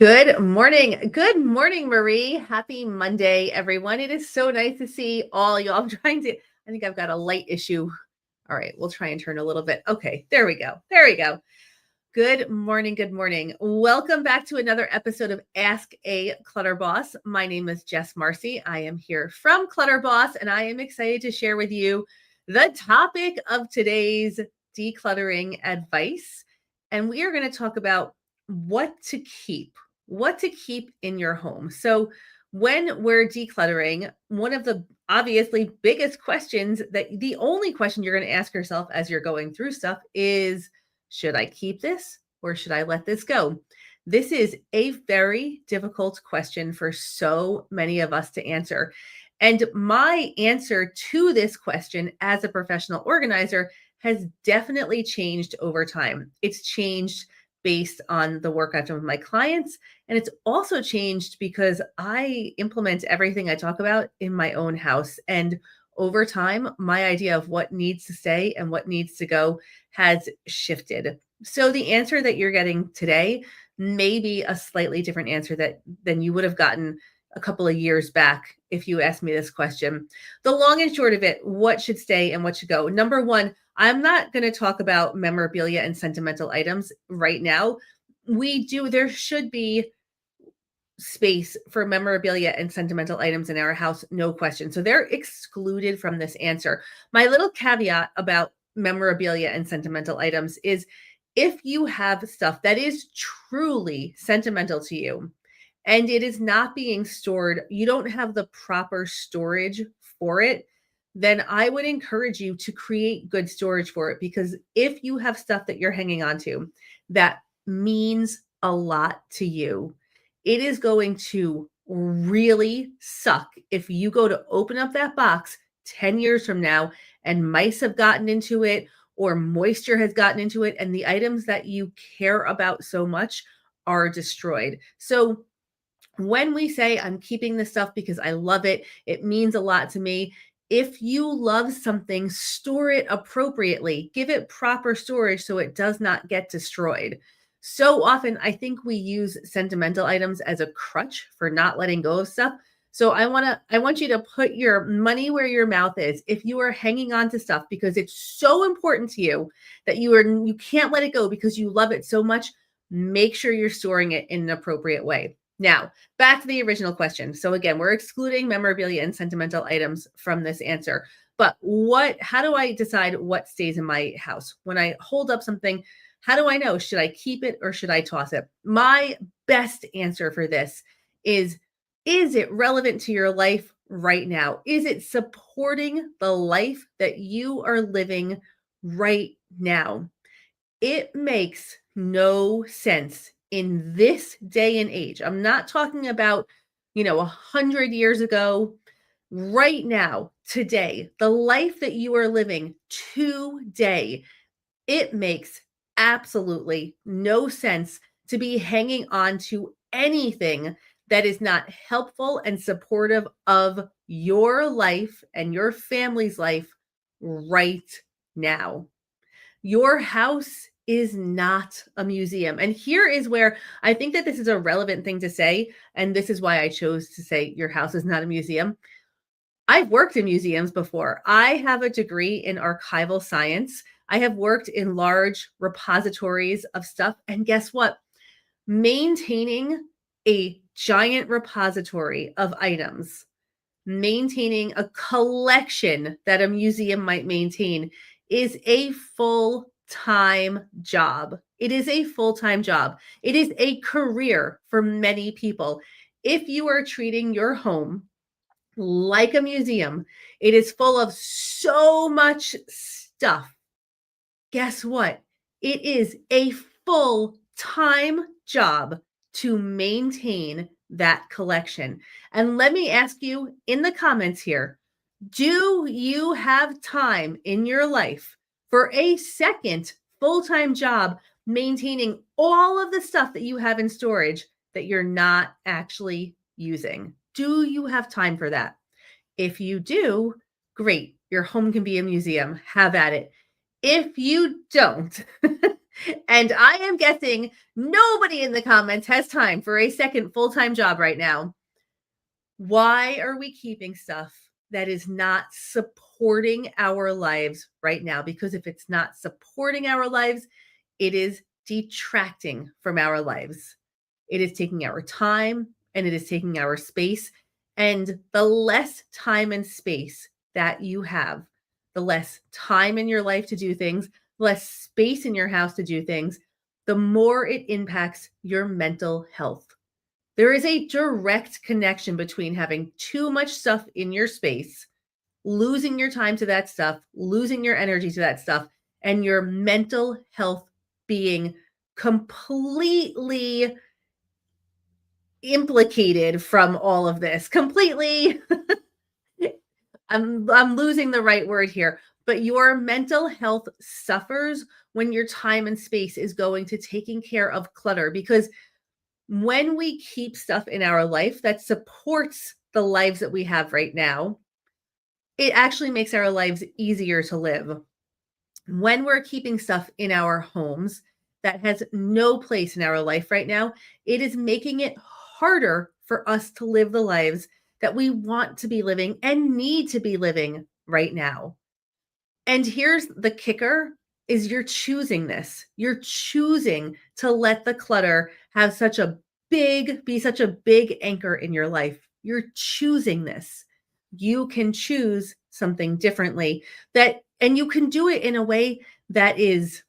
Good morning. Good morning, Marie. Happy Monday, everyone. It is so nice to see all y'all. I think I've got a light issue. All right, we'll try and turn a little bit. Okay, there we go. There we go. Good morning. Good morning. Welcome back to another episode of Ask a Clutter Boss. My name is Jess Marcy. I am here from Clutter Boss, and I am excited to share with you the topic of today's decluttering advice. And we are going to talk about what to keep in your home. So, when we're decluttering, one of the obviously biggest questions that the only question you're going to ask yourself as you're going through stuff is, should I keep this or should I let this go? This is a very difficult question for so many of us to answer. And my answer to this question as a professional organizer has definitely changed over time. It's changed based on the work I've done with my clients. And it's also changed because I implement everything I talk about in my own house. And over time, my idea of what needs to stay and what needs to go has shifted. So the answer that you're getting today may be a slightly different answer than you would have gotten a couple of years back if you asked me this question. The long and short of it, what should stay and what should go? Number one, I'm not going to talk about memorabilia and sentimental items right now. There should be space for memorabilia and sentimental items in our house, no question. So they're excluded from this answer. My little caveat about memorabilia and sentimental items is if you have stuff that is truly sentimental to you and it is not being stored, you don't have the proper storage for it, then I would encourage you to create good storage for it. Because if you have stuff that you're hanging on to that means a lot to you, it is going to really suck if you go to open up that box 10 years from now and mice have gotten into it or moisture has gotten into it and the items that you care about so much are destroyed. So when we say I'm keeping this stuff because I love it, it means a lot to me. If you love something, store it appropriately. Give it proper storage so it does not get destroyed. So often, I think we use sentimental items as a crutch for not letting go of stuff. So I want you to put your money where your mouth is. If you are hanging on to stuff because it's so important to you that you can't let it go because you love it so much, make sure you're storing it in an appropriate way. Now, back to the original question. So again, we're excluding memorabilia and sentimental items from this answer. But how do I decide what stays in my house? When I hold up something, how do I know? Should I keep it or should I toss it? My best answer for this is it relevant to your life right now? Is it supporting the life that you are living right now? It makes no sense in this day and age. I'm not talking about, 100 years ago. Right now, today, the life that you are living today, it makes absolutely no sense to be hanging on to anything that is not helpful and supportive of your life and your family's life right now. Your house is not a museum. And here is where I think that this is a relevant thing to say. And this is why I chose to say your house is not a museum. I've worked in museums before. I have a degree in archival science. I have worked in large repositories of stuff. And guess what? Maintaining a giant repository of items, maintaining a collection that a museum might maintain is a full-time job. It is a full-time job. It is a career for many people. If you are treating your home like a museum, it is full of so much stuff. Guess what? It is a full-time job to maintain that collection. And let me ask you in the comments here, do you have time in your life for a second full-time job maintaining all of the stuff that you have in storage that you're not actually using? Do you have time for that? If you do, great. Your home can be a museum. Have at it. If you don't, And I am guessing nobody in the comments has time for a second full-time job right now. Why are we keeping stuff that is not supporting our lives right now? Because if it's not supporting our lives, it is detracting from our lives. It is taking our time and it is taking our space. And the less time and space that you have, the less time in your life to do things, less space in your house to do things, the more it impacts your mental health. There is a direct connection between having too much stuff in your space, losing your time to that stuff, losing your energy to that stuff, and your mental health being completely implicated from all of this. Completely I'm losing the right word here, but your mental health suffers when your time and space is going to taking care of clutter because when we keep stuff in our life that supports the lives that we have right now, it actually makes our lives easier to live. When we're keeping stuff in our homes that has no place in our life right now, it is making it harder for us to live the lives that we want to be living and need to be living right now. And here's the kicker is you're choosing this. You're choosing to let the clutter have such a be such a big anchor in your life. You're choosing this. You can choose something differently that and you can do it in a way that is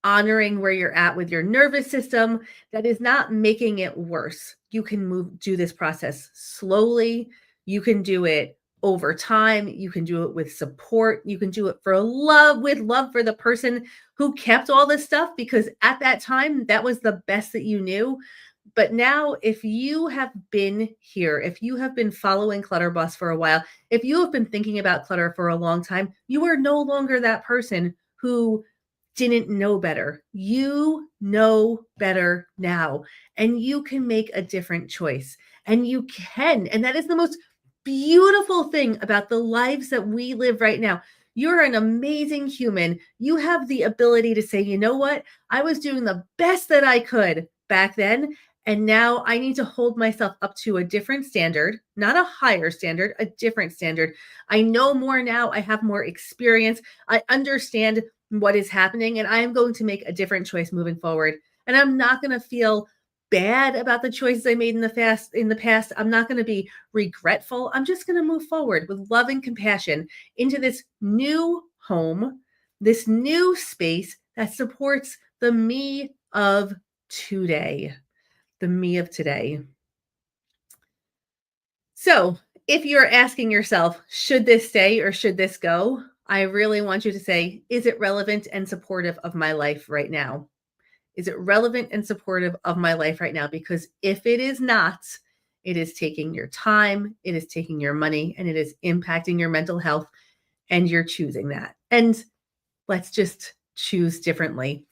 honoring where you're at with your nervous system that is not making it worse. You can do this process slowly. You can do it over time. You can do it with support. You can do it for love with love for the person who kept all this stuff because at that time that was the best that you knew. But now if you have been here, if you have been following Clutter Boss for a while, if you have been thinking about clutter for a long time, you are no longer that person who didn't know better. You know better now, and you can make a different choice. And you can. And that is the most beautiful thing about the lives that we live right now. You're an amazing human. You have the ability to say, you know what? I was doing the best that I could back then. And now I need to hold myself up to a different standard, not a higher standard, a different standard. I know more now. I have more experience. I understand what is happening and I am going to make a different choice moving forward. And I'm not going to feel bad about the choices I made in the past. I'm not going to be regretful. I'm just going to move forward with love and compassion into this new home, this new space that supports the me of today, the me of today. So, if you're asking yourself, should this stay or should this go? I really want you to say, is it relevant and supportive of my life right now? Is it relevant and supportive of my life right now? Because if it is not, it is taking your time, it is taking your money, and it is impacting your mental health, and you're choosing that. And let's just choose differently.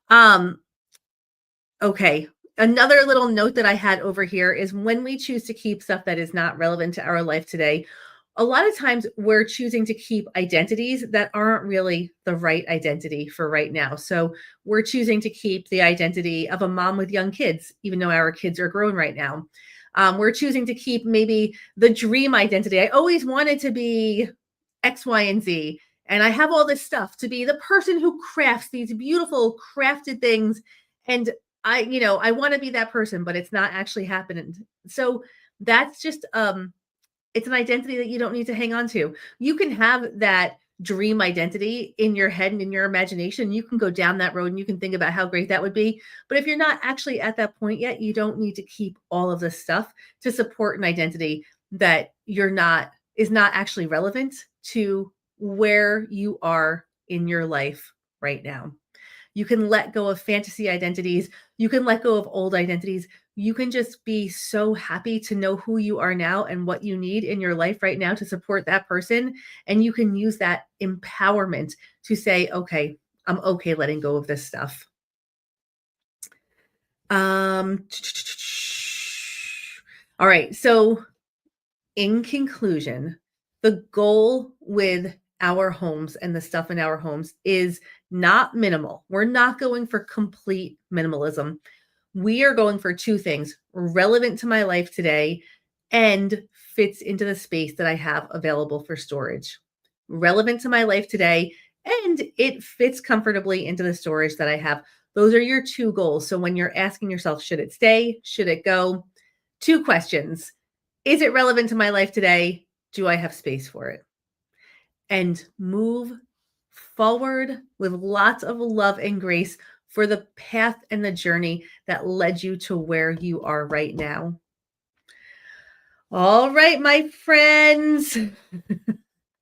Um, Okay. Another little note that I had over here is when we choose to keep stuff that is not relevant to our life today, a lot of times we're choosing to keep identities that aren't really the right identity for right now. So we're choosing to keep the identity of a mom with young kids, even though our kids are grown right now. We're choosing to keep maybe the dream identity. I always wanted to be X, Y, and Z. And I have all this stuff to be the person who crafts these beautiful crafted things. And I want to be that person, but it's not actually happening. So that's just it's an identity that you don't need to hang on to. You can have that dream identity in your head and in your imagination. You can go down that road and you can think about how great that would be. But if you're not actually at that point yet, you don't need to keep all of this stuff to support an identity that is not actually relevant to where you are in your life right now. You can let go of fantasy identities. You can let go of old identities. You can just be so happy to know who you are now and what you need in your life right now to support that person. And you can use that empowerment to say, okay, I'm okay letting go of this stuff. Um, all right. So, in conclusion, the goal with our homes and the stuff in our homes is not minimal. We're not going for complete minimalism. We are going for two things: relevant to my life today and fits into the space that I have available for storage. Relevant to my life today, and it fits comfortably into the storage that I have. Those are your two goals. So when you're asking yourself, should it stay? Should it go? Two questions. Is it relevant to my life today? Do I have space for it? And move forward with lots of love and grace for the path and the journey that led you to where you are right now. All right, my friends.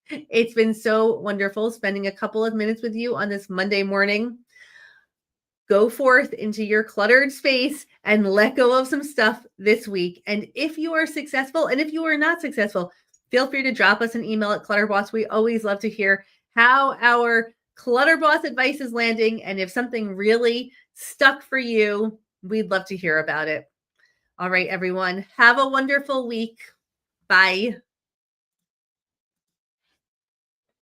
It's been so wonderful spending a couple of minutes with you on this Monday morning. Go forth into your cluttered space and let go of some stuff this week. And if you are successful, and if you are not successful, feel free to drop us an email at Clutterboss. We always love to hear how our Clutterboss advice is landing. And if something really stuck for you, we'd love to hear about it. All right, everyone. Have a wonderful week. Bye.